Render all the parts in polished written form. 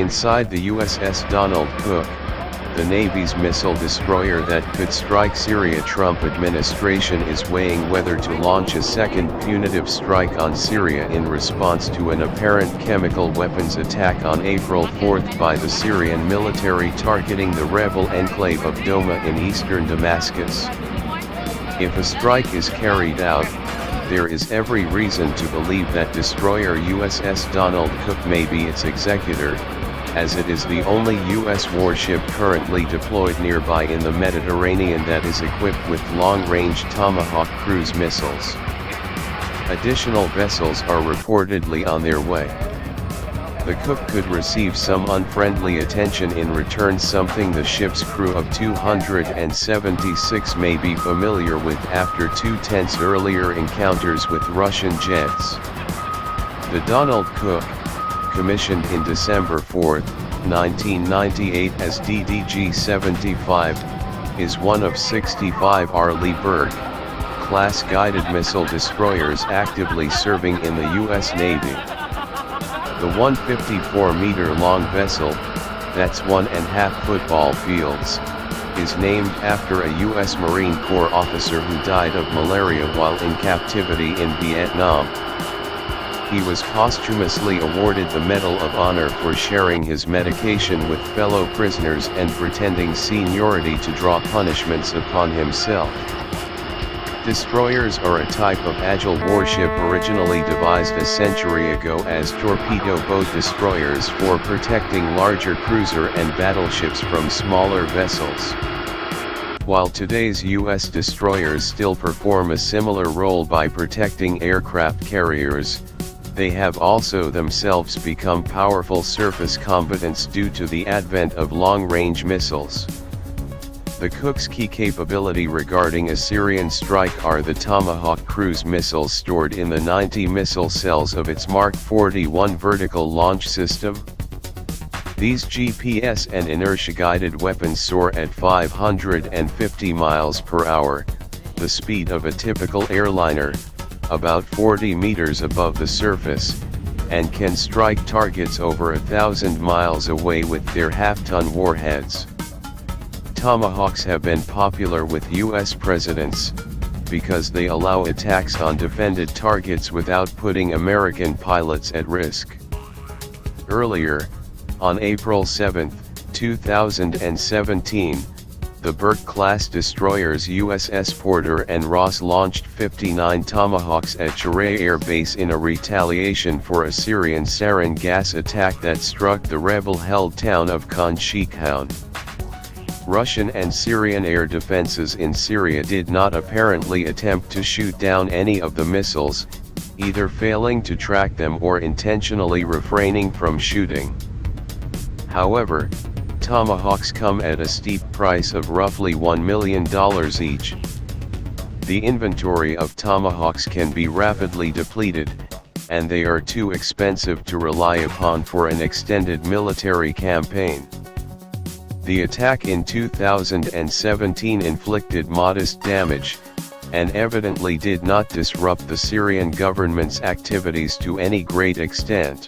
Inside the USS Donald Cook, the Navy's missile destroyer that could strike Syria, Trump administration is weighing whether to launch a second punitive strike on Syria in response to an apparent chemical weapons attack on April 4 by the Syrian military targeting the rebel enclave of Douma in eastern Damascus. If a strike is carried out, there is every reason to believe that destroyer USS Donald Cook may be its executor, as it is the only U.S. warship currently deployed nearby in the Mediterranean that is equipped with long-range Tomahawk cruise missiles. Additional vessels are reportedly on their way. The Cook could receive some unfriendly attention in return, something the ship's crew of 276 may be familiar with after two tense earlier encounters with Russian jets. The Donald Cook, commissioned in December 4, 1998 as DDG-75, is one of 65 Arleigh Burke-class guided missile destroyers actively serving in the U.S. Navy. The 154-meter-long vessel, that's 1.5 football fields, is named after a U.S. Marine Corps officer who died of malaria while in captivity in Vietnam. He was posthumously awarded the Medal of Honor for sharing his medication with fellow prisoners and pretending seniority to draw punishments upon himself. Destroyers are a type of agile warship originally devised a century ago as torpedo boat destroyers for protecting larger cruiser and battleships from smaller vessels. While today's U.S. destroyers still perform a similar role by protecting aircraft carriers, they have also themselves become powerful surface combatants due to the advent of long-range missiles. The Cook's key capability regarding a Syrian strike are the Tomahawk cruise missiles stored in the 90 missile cells of its Mark 41 vertical launch system. These GPS and inertia-guided weapons soar at 550 miles per hour, the speed of a typical airliner, about 40 meters above the surface, and can strike targets over 1,000 miles away with their half-ton warheads. Tomahawks have been popular with U.S. presidents, because they allow attacks on defended targets without putting American pilots at risk. Earlier, on April 7, 2017, the Burke-class destroyers USS Porter and Ross launched 59 Tomahawks at Syriaa Air Base in a retaliation for a Syrian sarin gas attack that struck the rebel-held town of Khan Sheikhoun. Russian and Syrian air defenses in Syria did not apparently attempt to shoot down any of the missiles, either failing to track them or intentionally refraining from shooting. However, Tomahawks come at a steep price of roughly $1 million each. The inventory of Tomahawks can be rapidly depleted, and they are too expensive to rely upon for an extended military campaign. The attack in 2017 inflicted modest damage, and evidently did not disrupt the Syrian government's activities to any great extent.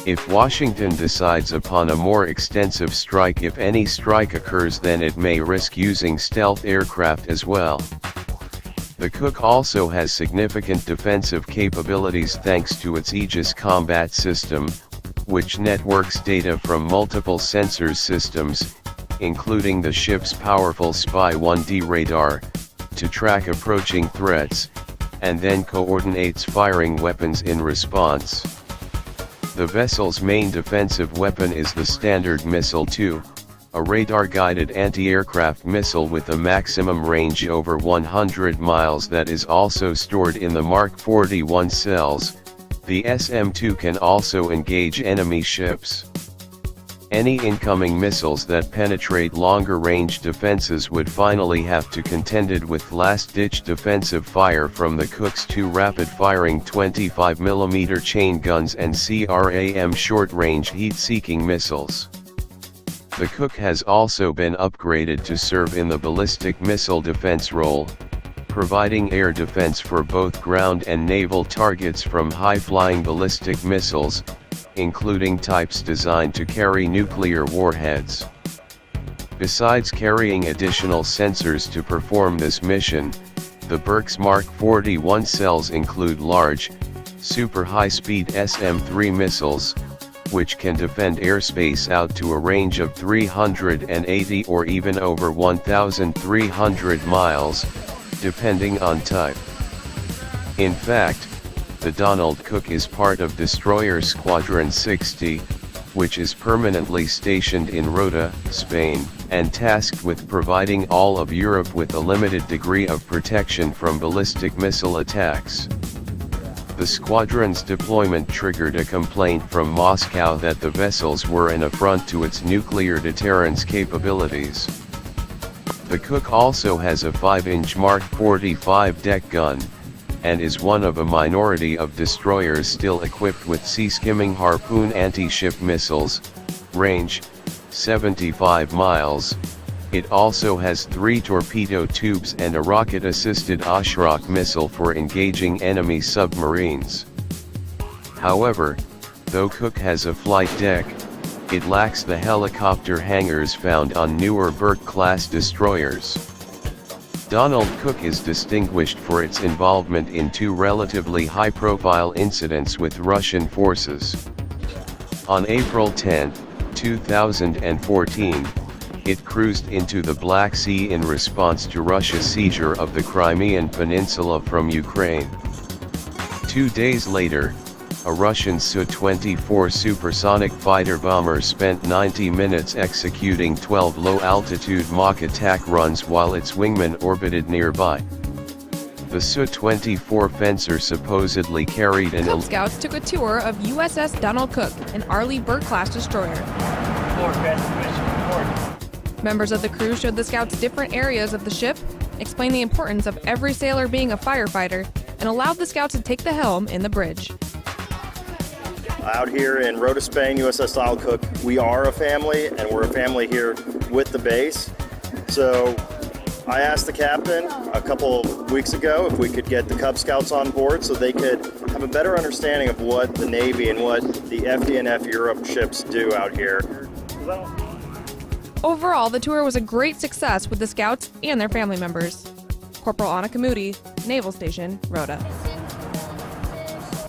If Washington decides upon a more extensive strike, if any strike occurs, then it may risk using stealth aircraft as well. The Cook also has significant defensive capabilities thanks to its Aegis combat system, which networks data from multiple sensor systems, including the ship's powerful Spy-1D radar, to track approaching threats, and then coordinates firing weapons in response. The vessel's main defensive weapon is the Standard Missile-2, a radar-guided anti-aircraft missile with a maximum range over 100 miles that is also stored in the Mark 41 cells. The SM-2 can also engage enemy ships. Any incoming missiles that penetrate longer-range defenses would finally have to contend with last-ditch defensive fire from the Cook's two rapid-firing 25mm chain guns and CRAM short-range heat-seeking missiles. The Cook has also been upgraded to serve in the ballistic missile defense role, providing air defense for both ground and naval targets from high-flying ballistic missiles, including types designed to carry nuclear warheads. Besides carrying additional sensors to perform this mission, the Burke's Mark 41 cells include large, super high-speed SM-3 missiles, which can defend airspace out to a range of 380 or even over 1,300 miles, depending on type. In fact, the Donald Cook is part of Destroyer Squadron 60, which is permanently stationed in Rota, Spain, and tasked with providing all of Europe with a limited degree of protection from ballistic missile attacks. The squadron's deployment triggered a complaint from Moscow that the vessels were an affront to its nuclear deterrence capabilities. The Cook also has a 5-inch Mark 45 deck gun, and is one of a minority of destroyers still equipped with sea-skimming Harpoon anti-ship missiles, range 75 miles. It also has 3 torpedo tubes and a rocket-assisted ASROC missile for engaging enemy submarines. However, though Cook has a flight deck, it lacks the helicopter hangars found on newer Burke-class destroyers. Donald Cook is distinguished for its involvement in 2 relatively high-profile incidents with Russian forces. On April 10, 2014, it cruised into the Black Sea in response to Russia's seizure of the Crimean Peninsula from Ukraine. 2 days later, a Russian Su-24 supersonic fighter bomber spent 90 minutes executing 12 low-altitude mock attack runs while its wingman orbited nearby. The Su-24 fencer supposedly carried an... Cub Scouts took a tour of USS Donald Cook, an Arleigh Burke-class destroyer. Members of the crew showed the Scouts different areas of the ship, explained the importance of every sailor being a firefighter, and allowed the Scouts to take the helm in the bridge. Out here in Rota, Spain, USS Donald Cook, we are a family, and we're a family here with the base. So I asked the captain a couple of weeks ago if we could get the Cub Scouts on board so they could have a better understanding of what the Navy and what the FDNF Europe ships do out here. Overall, the tour was a great success with the Scouts and their family members. Corporal Annika Moody, Naval Station, Rota.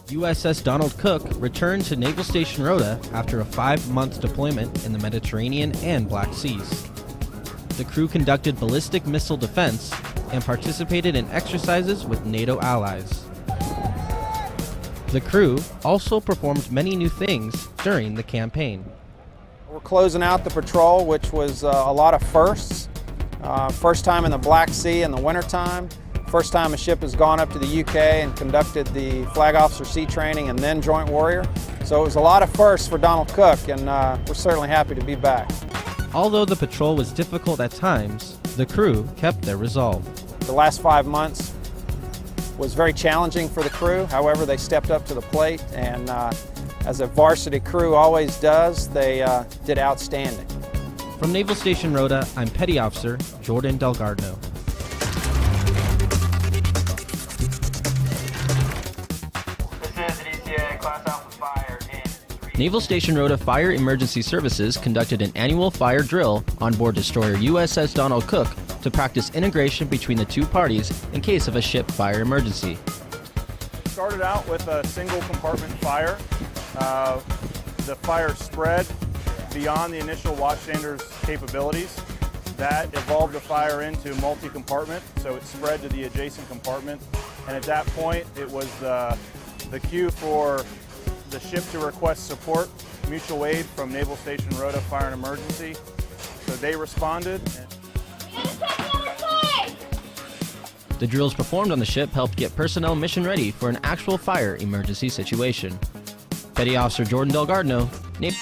USS Donald Cook returned to Naval Station Rota after a 5-month deployment in the Mediterranean and Black Seas. The crew conducted ballistic missile defense and participated in exercises with NATO allies. The crew also performed many new things during the campaign. We're closing out the patrol, which was a lot of firsts. First time in the Black Sea in the wintertime. First time a ship has gone up to the UK and conducted the Flag Officer Sea Training and then Joint Warrior. So it was a lot of firsts for Donald Cook, and we're certainly happy to be back. Although the patrol was difficult at times, the crew kept their resolve. The last 5 months was very challenging for the crew. However, they stepped up to the plate, and as a varsity crew always does, they did outstanding. From Naval Station Rota, I'm Petty Officer Jordan Delgardno. Naval Station Rota Fire Emergency Services conducted an annual fire drill on board destroyer USS Donald Cook to practice integration between the 2 parties in case of a ship fire emergency. Started out with a single compartment fire. The fire spread beyond the initial watchstander's capabilities. That evolved the fire into multi-compartment, so it spread to the adjacent compartment. And at that point, it was the cue for the ship to request support, mutual aid from Naval Station Rota Fire and Emergency. So they responded. The drills performed on the ship helped get personnel mission ready for an actual fire emergency situation. Petty Officer Jordan Delgardno, Naval